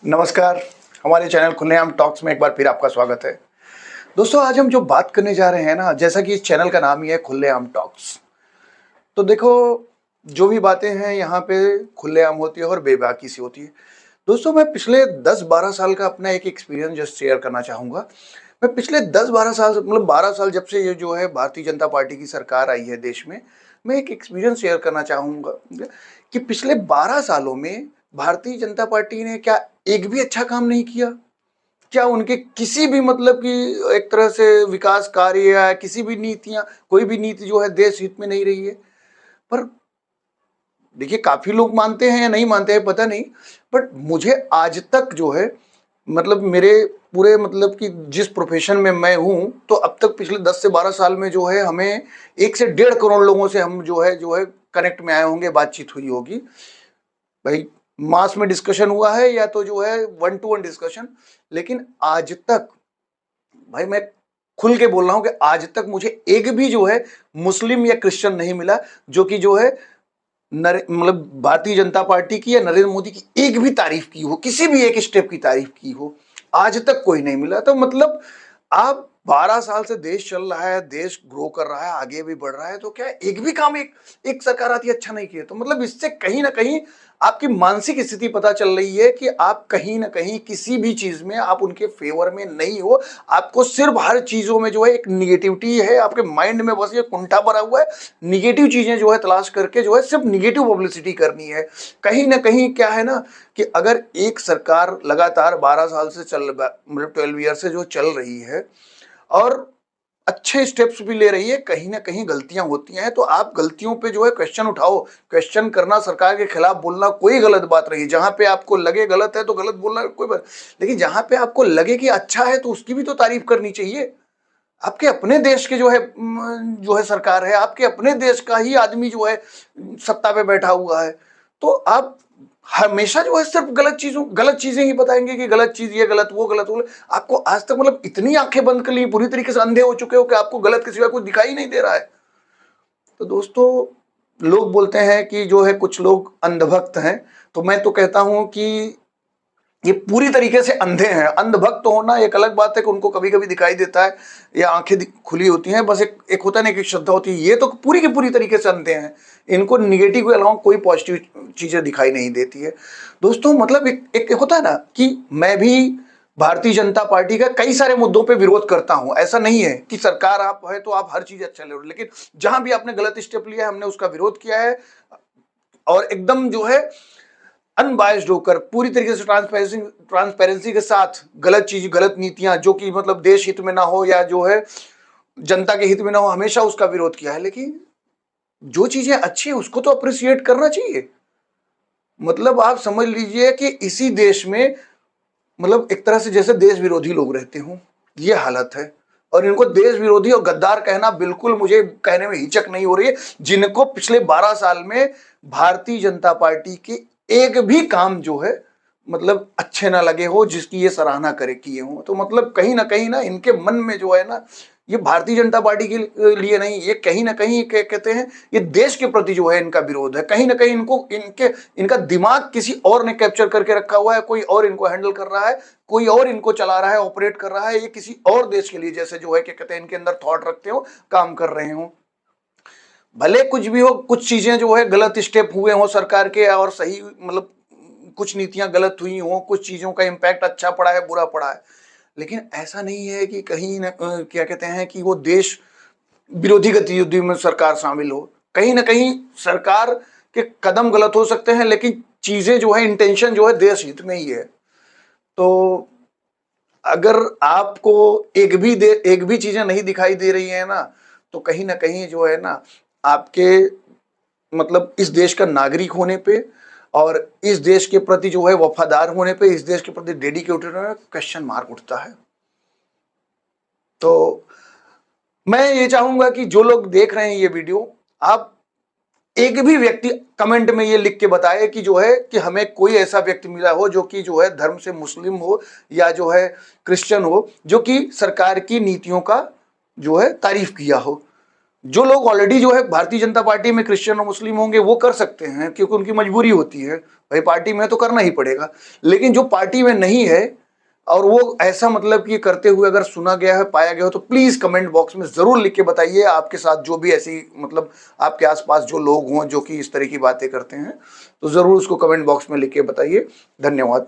नमस्कार। हमारे चैनल खुलेआम टॉक्स में एक बार फिर आपका स्वागत है। दोस्तों, आज हम जो बात करने जा रहे हैं ना, जैसा कि इस चैनल का नाम ही है खुलेआम टॉक्स। तो देखो, जो भी बातें हैं यहाँ पे खुलेआम होती है और बेबाकी सी होती है। दोस्तों, मैं पिछले 10-12 साल का अपना एक एक्सपीरियंस जस्ट शेयर करना चाहूँगा। मैं पिछले 10-12 साल से मतलब 12 साल जब से ये जो है भारतीय जनता पार्टी की सरकार आई है देश में, मैं एक एक्सपीरियंस शेयर करना चाहूँगा कि पिछले 12 सालों में भारतीय जनता पार्टी ने क्या एक भी अच्छा काम नहीं किया? क्या उनके किसी भी मतलब कि एक तरह से विकास कार्य या किसी भी नीतियाँ, कोई भी नीति जो है देश हित में नहीं रही है? पर देखिए, काफ़ी लोग मानते हैं या नहीं मानते हैं पता नहीं, बट मुझे आज तक जो है मतलब मेरे पूरे मतलब कि जिस प्रोफ़ेशन में मैं हूँ, तो अब तक पिछले 10 से 12 साल में जो है हमें 1 से डेढ़ करोड़ लोगों से हम जो है कनेक्ट में आए होंगे, बातचीत हुई होगी। भाई, मास में डिस्कशन हुआ है या तो जो है वन टू वन डिस्कशन, लेकिन आज तक भाई मैं खुल के बोल रहा हूँ कि आज तक मुझे एक भी जो है मुस्लिम या क्रिश्चियन नहीं मिला जो कि जो है मतलब भारतीय जनता पार्टी की या नरेंद्र मोदी की एक भी तारीफ की हो, किसी भी एक स्टेप की तारीफ की हो, आज तक कोई नहीं मिला। तो मतलब आप 12 साल से देश चल रहा है, देश ग्रो कर रहा है, आगे भी बढ़ रहा है, तो क्या एक भी काम एक एक सरकार आती है अच्छा नहीं किया? तो मतलब इससे कहीं ना कहीं आपकी मानसिक स्थिति पता चल रही है कि आप कहीं ना कहीं किसी भी चीज में आप उनके फेवर में नहीं हो। आपको सिर्फ हर चीजों में जो है एक निगेटिविटी है, आपके माइंड में बस ये कुंठा भरा हुआ है। निगेटिव चीजें जो है तलाश करके जो है सिर्फ निगेटिव पब्लिसिटी करनी है। कहीं ना कहीं क्या है ना कि अगर एक सरकार लगातार 12 साल से मतलब 12 ईयर से जो चल रही है और अच्छे स्टेप्स भी ले रही है, कहीं ना कहीं गलतियां होती हैं, तो आप गलतियों पे जो है क्वेश्चन उठाओ। क्वेश्चन करना, सरकार के खिलाफ बोलना कोई गलत बात नहीं। जहां पे आपको लगे गलत है तो गलत बोलना कोई बात, लेकिन जहां पे आपको लगे कि अच्छा है तो उसकी भी तो तारीफ करनी चाहिए। आपके अपने देश के जो है सरकार है, आपके अपने देश का ही आदमी जो है सत्ता पे बैठा हुआ है, तो आप हमेशा जो है सिर्फ गलत चीजें ही बताएंगे कि गलत चीज ये गलत वो गलत वो गलत। आपको आज तक मतलब इतनी आंखें बंद कर ली, पूरी तरीके से अंधे हो चुके हो कि आपको गलत के सिवा कुछ दिखाई नहीं दे रहा है। तो दोस्तों, लोग बोलते हैं कि जो है कुछ लोग अंधभक्त हैं, तो मैं तो कहता हूं कि ये पूरी तरीके से अंधे हैं। अंधभक्त होना एक अलग बात है कि उनको कभी कभी दिखाई देता है या आंखें खुली होती हैं, बस एक होता है ना कि श्रद्धा होती है। ये तो पूरी की पूरी तरीके से अंधे हैं, इनको निगेटिव के अलावा कोई पॉजिटिव चीजें दिखाई नहीं देती है। दोस्तों, मतलब एक होता है ना कि मैं भी भारतीय जनता पार्टी का कई सारे मुद्दों पे विरोध करता हूं। ऐसा नहीं है कि सरकार आप है तो आप हर चीज अच्छा ले रहे हो, लेकिन जहां भी आपने गलत स्टेप लिया है हमने उसका विरोध किया है। और एकदम जो है अनबायस्ड होकर पूरी तरीके से ट्रांसपेरेंसी के साथ गलत चीज, गलत नीतियां जो कि मतलब देश हित में ना हो या जो है जनता के हित में ना हो, हमेशा उसका विरोध किया है। लेकिन जो चीजें अच्छी है उसको तो अप्रिसिएट करना चाहिए। मतलब आप समझ लीजिए कि इसी देश में मतलब एक तरह से जैसे देश विरोधी लोग रहते हों, ये हालत है। और इनको देश विरोधी और गद्दार कहना बिल्कुल मुझे कहने में हिचक नहीं हो रही है, जिनको पिछले 12 साल में भारतीय जनता पार्टी के एक भी काम जो है मतलब अच्छे ना लगे हो, जिसकी ये सराहना करे किए हो। तो मतलब कहीं ना इनके मन में जो है ना, ये भारतीय जनता पार्टी के लिए नहीं, ये कहीं ना कहीं कहते हैं ये देश के प्रति जो है इनका विरोध है। कहीं ना कहीं इनका दिमाग किसी और ने कैप्चर करके रखा हुआ है, कोई और इनको हैंडल कर रहा है, कोई और इनको चला रहा है, ऑपरेट कर रहा है। ये किसी और देश के लिए जैसे जो है क्या कहते हैं इनके अंदर थॉट रखते हो, काम कर रहे हो। भले कुछ भी हो, कुछ चीजें जो है गलत स्टेप हुए हो सरकार के और सही मतलब कुछ नीतियां गलत हुई हो, कुछ चीजों का इंपैक्ट अच्छा पड़ा है बुरा पड़ा है, लेकिन ऐसा नहीं है कि कहीं न क्या कहते हैं कि वो देश विरोधी गतिविधियों में सरकार शामिल हो। कहीं ना कहीं सरकार के कदम गलत हो सकते हैं, लेकिन चीजें जो है इंटेंशन जो है देश हित में ही है। तो अगर आपको एक भी चीजें नहीं दिखाई दे रही है ना, तो कहीं ना कहीं जो है ना आपके मतलब इस देश का नागरिक होने पे और इस देश के प्रति जो है वफादार होने पे, इस देश के प्रति डेडिकेटेड होने पे क्वेश्चन मार्क उठता है। तो मैं ये चाहूंगा कि जो लोग देख रहे हैं ये वीडियो, आप एक भी व्यक्ति कमेंट में ये लिख के बताए कि जो है कि हमें कोई ऐसा व्यक्ति मिला हो जो कि जो है धर्म से मुस्लिम हो या जो है क्रिश्चियन हो, जो कि सरकार की नीतियों का जो है तारीफ किया हो। जो लोग ऑलरेडी जो है भारतीय जनता पार्टी में क्रिश्चियन और मुस्लिम होंगे वो कर सकते हैं, क्योंकि उनकी मजबूरी होती है, भाई पार्टी में तो करना ही पड़ेगा। लेकिन जो पार्टी में नहीं है और वो ऐसा मतलब कि करते हुए अगर सुना गया है, पाया गया हो, तो प्लीज कमेंट बॉक्स में जरूर लिख के बताइए। आपके साथ जो भी ऐसी मतलब आपके आसपास जो लोग हों जो कि इस तरह की बातें करते हैं, तो जरूर उसको कमेंट बॉक्स में लिख के बताइए। धन्यवाद।